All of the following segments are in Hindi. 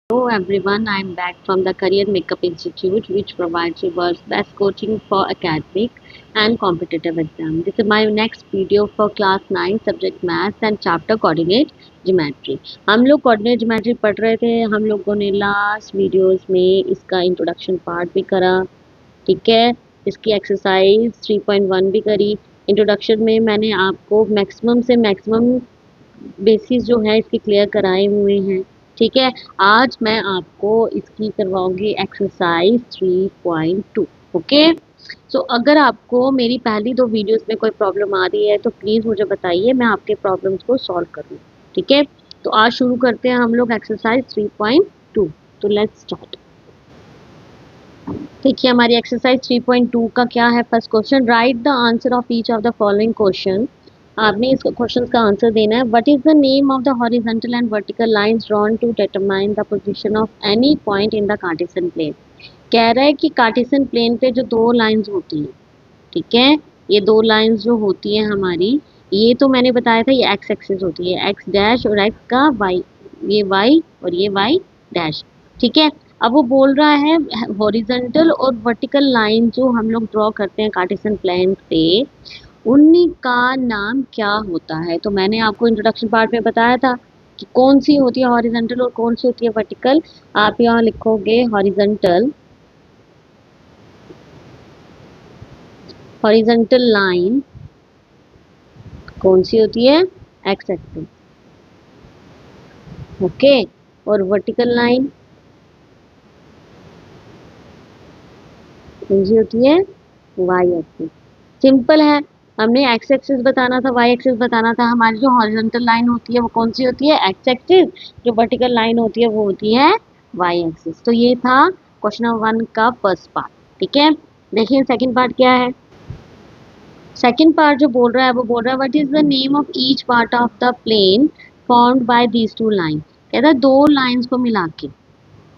Hello everyone, I am back from the Career Makeup Institute, which provides the world's best coaching for academic and competitive exam. This is my next video for class 9 subject math and chapter coordinate geometry. हम लोग coordinate geometry पढ़ रहे थे. हम लोगों ने लास्ट वीडियोस में इसका इंट्रोडक्शन पार्ट भी करा. ठीक है, इसकी एक्सरसाइज 3.1 भी करी. इंट्रोडक्शन में मैंने आपको मैक्सिमम से मैक्सिमम बेसिस जो है इसके क्लियर कराए हुए हैं. ठीक है, आज मैं आपको इसकी करवाऊंगी एक्सरसाइज 3.2. ओके, सो अगर आपको मेरी पहली दो वीडियोस में कोई प्रॉब्लम आ रही है तो प्लीज़ मुझे बताइए, मैं आपके प्रॉब्लम्स को सॉल्व करूँ. ठीक है, तो आज शुरू करते हैं हम लोग एक्सरसाइज 3.2. तो लेट्स स्टार्ट. देखिए हमारी एक्सरसाइज 3.2 का क्या है. First question, write the answer of each of the following question. आपने इस क्वेश्चन का आंसर देना है. What is the name of the horizontal and vertical lines drawn to determine the position of any point in the Cartesian plane. कह रहा है कि कार्टेशियन प्लेन पे जो दो लाइंस होती हैं, ठीक है, ये दो लाइंस जो होती हैं हमारी, ये तो मैंने बताया था ये एक्स एक्सिस होती है, एक्स डैश और एक्स का वाई, ये वाई और ये वाई डैश. ठीक है, अब वो बोल रहा है हॉरिजॉन्टल और वर्टिकल लाइन जो हम लोग ड्रॉ करते हैं कार्टेशियन प्लेन पे, उन्हीं का नाम क्या होता है. तो मैंने आपको इंट्रोडक्शन पार्ट में बताया था कि कौन सी होती है हॉरिजॉन्टल और कौन सी होती है वर्टिकल. आप यहाँ लिखोगे हॉरिजॉन्टल, हॉरिजॉन्टल लाइन कौन सी होती है, एक्स एक्सिस. ओके, और वर्टिकल लाइन कौन सी होती है, वाई एक्सिस. सिंपल है, हमने एक्स एक्सिस बताना था, वाई एक्सिस बताना था. हमारी जो हॉरिजॉन्टल लाइन होती है वो कौन सी होती है, एक्स एक्सिस. जो वर्टिकल लाइन होती है वो होती है वाई एक्सिस. तो ये था क्वेश्चन नंबर 1 का फर्स्ट पार्ट. ठीक है, देखिए सेकंड पार्ट क्या है. सेकंड पार्ट जो बोल रहा है वो बोल रहा है what is the name of each part of the plane formed by these two line. कहता है दो लाइंस को मिला के,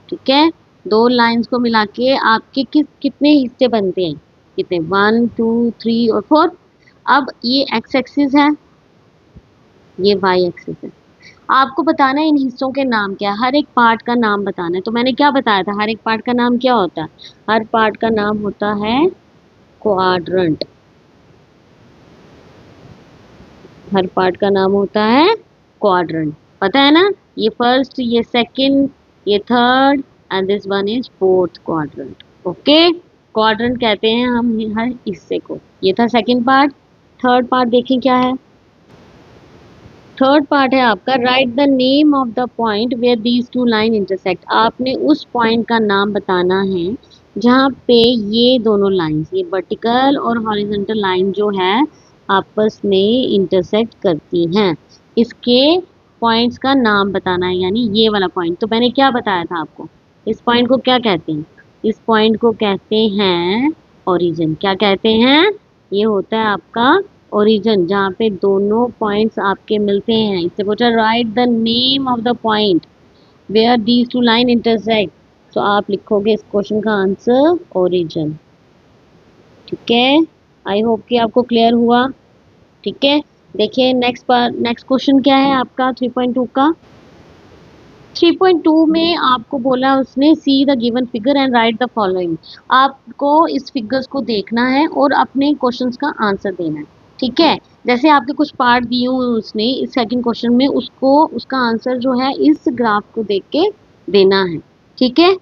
ठीक है, दो लाइंस को मिला के आपके कितने हिस्से बनते हैं, कितने, 1 2 3 और 4. अब ये एक्स एक्सिस है, ये वाई एक्सिस है. आपको बताना है इन हिस्सों के नाम क्या है, हर एक पार्ट का नाम बताना है. तो मैंने क्या बताया था, हर एक पार्ट का नाम क्या होता है, हर पार्ट का नाम होता है क्वाड्रेंट. हर पार्ट का नाम होता है क्वाड्रेंट, पता है ना. ये फर्स्ट, ये सेकंड, ये third and this one is fourth quadrant. Okay, quadrant कहते हैं हम हर हिस्से को. ये था सेकंड पार्ट. थर्ड पार्ट देखें क्या है. थर्ड पार्ट है आपका write the name of the point where these two line intersect. आपने उस पॉइंट का नाम बताना है जहाँ पे ये दोनों लाइंस, ये वर्टिकल और हॉरिजॉन्टल लाइन जो है आपस में इंटरसेक्ट करती हैं, इसके पॉइंट्स का नाम बताना है. यानी ये वाला पॉइंट, तो मैंने क्या बताया था आपको, इस पॉइंट को क्या कहते हैं, इस पॉइंट को कहते हैं ओरिजिन. क्या कहते हैं, ये होता है आपका ओरिजिन, जहाँ पे दोनों पॉइंट्स आपके मिलते हैं. इससे पूछा write the name of the point where these two line intersect. तो आप लिखोगे इस क्वेश्चन का आंसर ओरिजिन. ठीक है, आई होप कि आपको क्लियर हुआ. ठीक है, देखिए नेक्स्ट क्वेश्चन क्या है आपका 3.2 का. 3.2 में आपको बोला उसने सी the given figure and write the following. आपको इस फिगर्स को देखना है और अपने क्वेश्चंस का आंसर देना है. ठीक है, जैसे आपके कुछ पार्ट दिए हुए उसने इस सेकंड क्वेश्चन में, उसको उसका आंसर जो है इस ग्राफ को देख के देना है. ठीक है,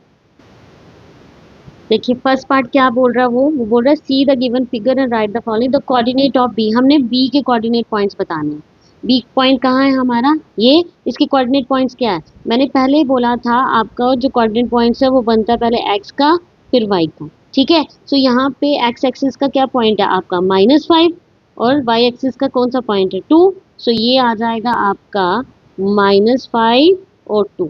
देखिए फर्स्ट पार्ट क्या बोल रहा है, वो बोल रहा है see the given figure and write the following the coordinate of B. हमने बी के कोऑर्डिनेट पॉइंट्स बताने हैं. बी पॉइंट कहाँ है हमारा, ये, इसके कोऑर्डिनेट पॉइंट्स क्या है. मैंने पहले ही बोला था आपका जो कोऑर्डिनेट पॉइंट्स है वो बनता है पहले एक्स का फिर वाई का. ठीक है, सो यहाँ पे एक्स एक्सिस का क्या पॉइंट है आपका -5 और वाई एक्सिस का कौन सा पॉइंट है 2. सो ये आ जाएगा आपका -5 और 2.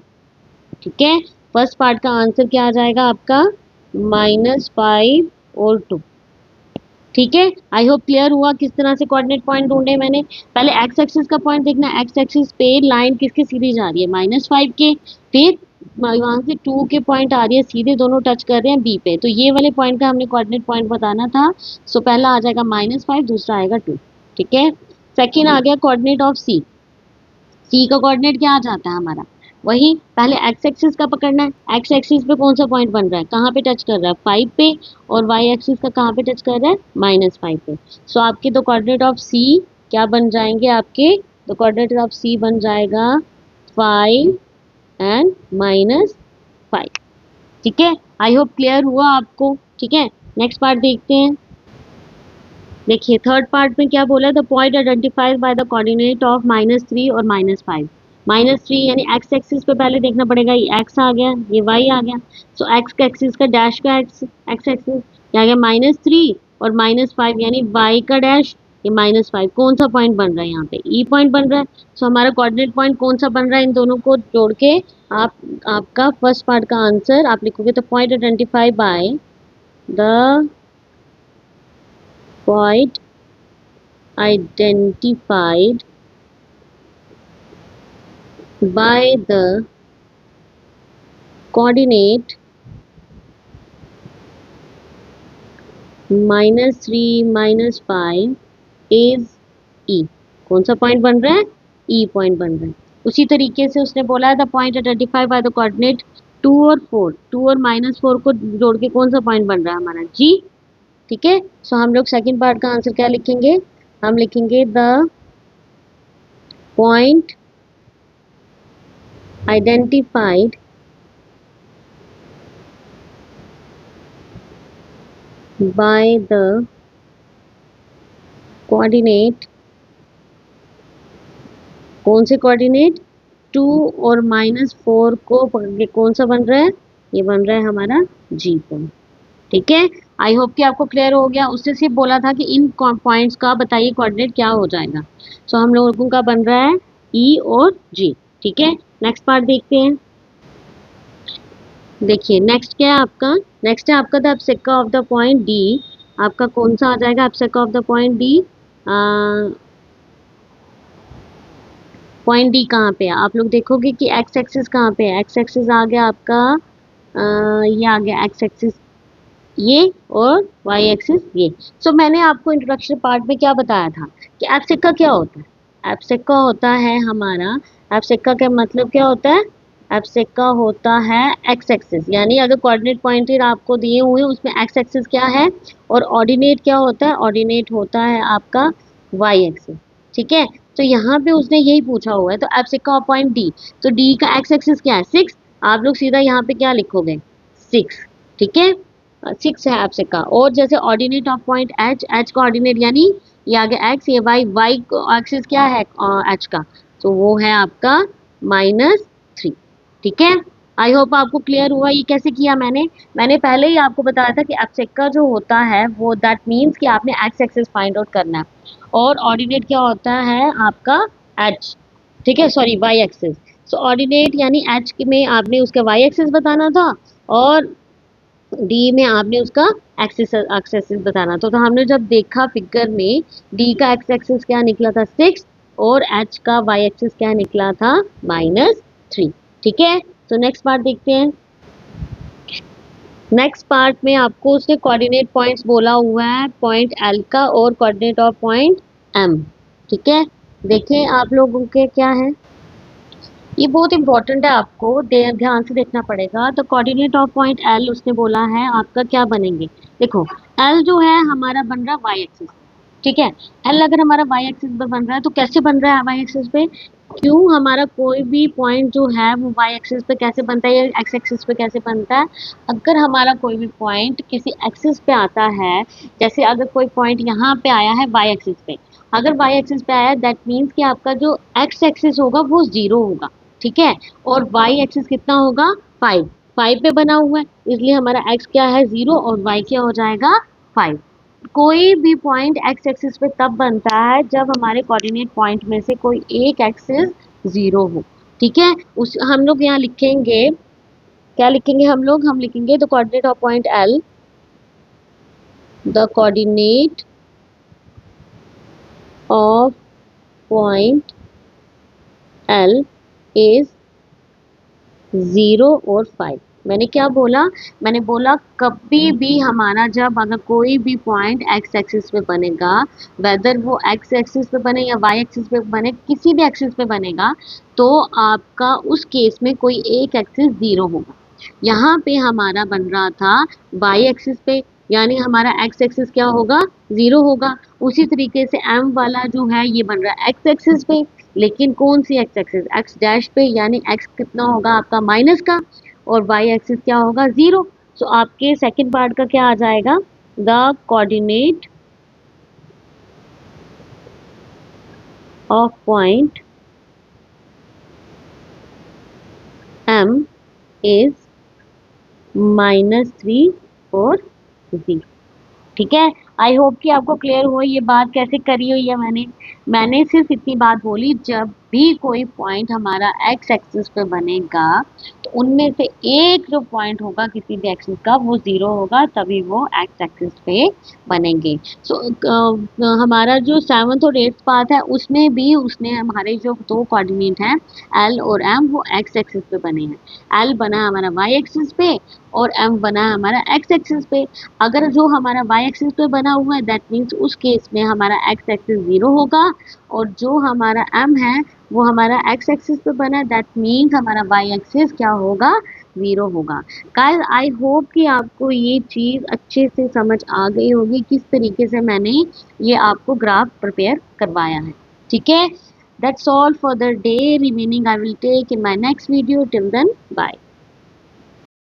ठीक है, फर्स्ट पार्ट का आंसर क्या आ जाएगा आपका -5 और 2. ठीक है, आई होप क्लियर हुआ किस तरह से कोऑर्डिनेट पॉइंट ढूंढे मैंने. पहले एक्स एक्सिस का पॉइंट देखना, एक्स एक्सिस पे लाइन किसके सीधी जा रही है, -5 के. फिर वहां से 2 के पॉइंट आ रही है सीधे, दोनों टच कर रहे हैं बी पे, तो ये वाले पॉइंट का हमने कोऑर्डिनेट पॉइंट बताना था. सो पहला आ जाएगा -5, दूसरा आएगा 2. ठीक है, सेकेंड आ गया कोऑर्डिनेट ऑफ सी. सी का कोऑर्डिनेट क्या आ जाता है हमारा, वही पहले एक्स एक्सिस का पकड़ना है, एक्स एक्सिस पे कौन सा पॉइंट बन रहा है, कहाँ पे टच कर रहा है 5 पे, और वाई एक्सिस का कहाँ पे टच कर रहा है -5 पे। सो आपके द कोऑर्डिनेट ऑफ सी क्या बन जाएंगे, आपके द कोऑर्डिनेट ऑफ सी बन जाएगा 5 एंड -5। ठीक है, आई होप क्लियर हुआ आपको। ठीक है, नेक्स्ट पार्ट देखते हैं। देखिए थर्ड पार्ट में क्या बोला है, the point identified by the coordinate of -3 और -5। -3 यानी एक्स एक्सिस पे पहले देखना पड़ेगा, ये एक्स आ गया, ये वाई आ गया। सो एक्स का एक्सिस का डैश का एक्स एक्सिस क्या आ गया -3 और -5 यानी वाई का डैश, ये -5 कौन सा पॉइंट बन रहा है यहाँ पे, ई पॉइंट बन रहा है। सो हमारा कोऑर्डिनेट पॉइंट कौन सा बन रहा है, इन दोनों को जोड़ के आप आपका फर्स्ट पार्ट का आंसर आप लिखोगे, तो point identify by the point identified by the coordinate -3 -5 is E। कौन सा पॉइंट बन रहा है, E पॉइंट बन रहा है। उसी तरीके से उसने बोला है the point identify by the coordinate 2 और 4, 2 और -4 को जोड़ के कौन सा पॉइंट बन रहा है हमारा G। ठीक है, सो हम लोग सेकंड पार्ट का आंसर क्या लिखेंगे, हम लिखेंगे the point identified by the coordinate, कौन से कोऑर्डिनेट 2 और -4 को पकड़ के कौन सा बन रहा है, ये बन रहा है हमारा जी पॉइंट। ठीक है, आई होप कि आपको क्लियर हो गया। उससे सिर्फ बोला था कि इन पॉइंट्स का बताइए कोऑर्डिनेट क्या हो जाएगा। सो हम लोगों का बन रहा है ई और जी। ठीक है, नेक्स्ट पार्ट देखते हैं। देखिए नेक्स्ट क्या है आपका, नेक्स्ट है आपका the abscissa of the point D. आपका कौन सा आ जाएगा abscissa of the point D, point D कहाँ पे है, आप लोग देखोगे कि एक्स एक्सिस कहाँ पे है, एक्स एक्सिस आ गया आपका ये आ गया एक्स एक्सिस ये, और वाई एक्सिस ये। सो मैंने आपको इंट्रोडक्शन पार्ट में क्या बताया था कि एब्सेक्का क्या होता है, एब्सेक्का होता है हमारा, एब्सेक्का का मतलब क्या होता है, एब्सेक्का होता है एक्स एक्सिस, यानी अगर कोऑर्डिनेट पॉइंटर आपको दिए हुए हैं उसमें एक्स एक्सिस क्या है, और ऑर्डिनेट क्या होता है, ऑर्डिनेट होता है आपका वाई एक्सिस। ठीक है, तो यहाँ पे उसने यही पूछा हुआ है, तो एब्सेक्का ऑफ पॉइंट डी, तो डी का एक्स एक्सिस क्या है 6, आप लोग सीधा यहाँ पे क्या लिखोगे 6। ठीक है, 6 है एब्सेक्का। और जैसे ordinate of point H, H का ऑर्डिनेट यानी ये आ गया एक्स, ये वाई, वाई एक्सिस क्या है एच का, तो वो है आपका -3। ठीक है, आई होप आपको क्लियर हुआ ये कैसे किया मैंने। मैंने पहले ही आपको बताया था कि एब्सेक्का जो होता है वो दैट मीन्स कि आपने एक्स एक्सिस फाइंड आउट करना है, और ऑर्डिनेट क्या होता है आपका एच। ठीक है, सॉरी वाई एक्सिस। सो ऑर्डिनेट यानी एच में आपने उसका वाई एक्सिस बताना था, और डी में आपने उसका एक्सिस एक्सेसिस बताना था। तो हमने जब देखा फिगर में डी का एक्स एक्सिस क्या निकला था 6, और एच का वाई एक्सिस क्या निकला था -3। ठीक है, तो नेक्स्ट पार्ट देखते हैं। नेक्स्ट पार्ट में आपको उसने कोऑर्डिनेट पॉइंट्स बोला हुआ है, पॉइंट एल का और कोऑर्डिनेट ऑफ पॉइंट एम। ठीक है, देखें आप लोगों के क्या है, ये बहुत इंपॉर्टेंट है, आपको ध्यान से देखना पड़ेगा। तो कोऑर्डिनेट ऑफ पॉइंट एल उसने बोला है आपका क्या बनेंगे, देखो एल जो है हमारा बन रहा है वाई एक्सिस। ठीक है, एल अगर हमारा वाई एक्सिस पे बन रहा है तो कैसे बन रहा है वाई एक्सिस पे, क्यों हमारा कोई भी पॉइंट जो है वो वाई एक्सिस पे कैसे बनता है या एक्स एक्सिस पे कैसे बनता है, अगर हमारा कोई भी पॉइंट किसी एक्सिस पे आता है, जैसे अगर कोई पॉइंट यहाँ पे आया है वाई एक्सिस पे, अगर वाई एक्सिस पे आया है दैट मीन्स कि आपका जो एक्स एक्सिस होगा वो 0 होगा। ठीक है, और वाई एक्सिस कितना होगा 5, 5 पे बना हुआ है, इसलिए हमारा एक्स क्या है 0 और वाई क्या हो जाएगा 5। कोई भी पॉइंट एक्स एक्सिस पे तब बनता है जब हमारे कोऑर्डिनेट पॉइंट में से कोई एक एक्सिस 0 हो। ठीक है, उस हम लोग यहाँ लिखेंगे, क्या लिखेंगे हम लिखेंगे the coordinate of point L, the coordinate of point L is 0 और 5। मैंने क्या बोला? मैंने बोला कभी भी हमारा जब अगर कोई भी पॉइंट एक्स एक्सिस पे बनेगा, वेदर वो एक्स एक्सिस पे बने या वाई एक्सिस पे बने, किसी भी एक्सिस पे बनेगा, तो आपका उस केस में कोई एक एक्सिस जीरो होगा। यहाँ पे हमारा बन रहा था वाई एक्सिस पे, यानी हमारा एक्स एक्सिस क्या होगा? जीरो होगा। उसी तरीके से एम वाला जो है ये बन रहा है एक्स एक्सिस पे, लेकिन कौन सी एक्स एक्सिस? एक्स डैश पे, यानी एक्स कितना होगा आपका? माइनस का, और वाई एक्सिस क्या होगा? जीरो। सो आपके सेकंड पार्ट का क्या आ जाएगा? The coordinate of point M is -3 और 0। ठीक है। आई होप कि आपको क्लियर हो ये बात कैसे करी हुई है मैंने सिर्फ इतनी बात बोली, जब भी कोई पॉइंट हमारा एक्स एक्सिस पे बनेगा तो उनमें से एक जो पॉइंट होगा किसी भी एक्सिस का वो जीरो होगा, तभी वो एक्स एक्सिस पे बनेंगे। सो हमारा जो सेवन्थ और एट्थ पार्ट है उसमें भी उसने हमारे जो दो कोऑर्डिनेट हैं एल और एम वो एक्स एक्सिस पे बने हैं। एल बना हमारा वाई एक्सिस पे और एम बना हमारा एक्स एक्सिस पे। अगर जो हमारा वाई एक्सिस पे बना हुआ है दैट मीन्स उस केस में हमारा एक्स एक्सिस जीरो होगा, और जो हमारा एम है वो हमारा एक्स एक्सिस पे बना है, दैट मीन्स हमारा वाई एक्सिस क्या होगा? जीरो होगा। गाइस आई होप कि आपको ये चीज़ अच्छे से समझ आ गई होगी किस तरीके से मैंने ये आपको ग्राफ प्रिपेयर करवाया है। ठीक है, that's all for the day, remaining I will take in my next video. Till then bye.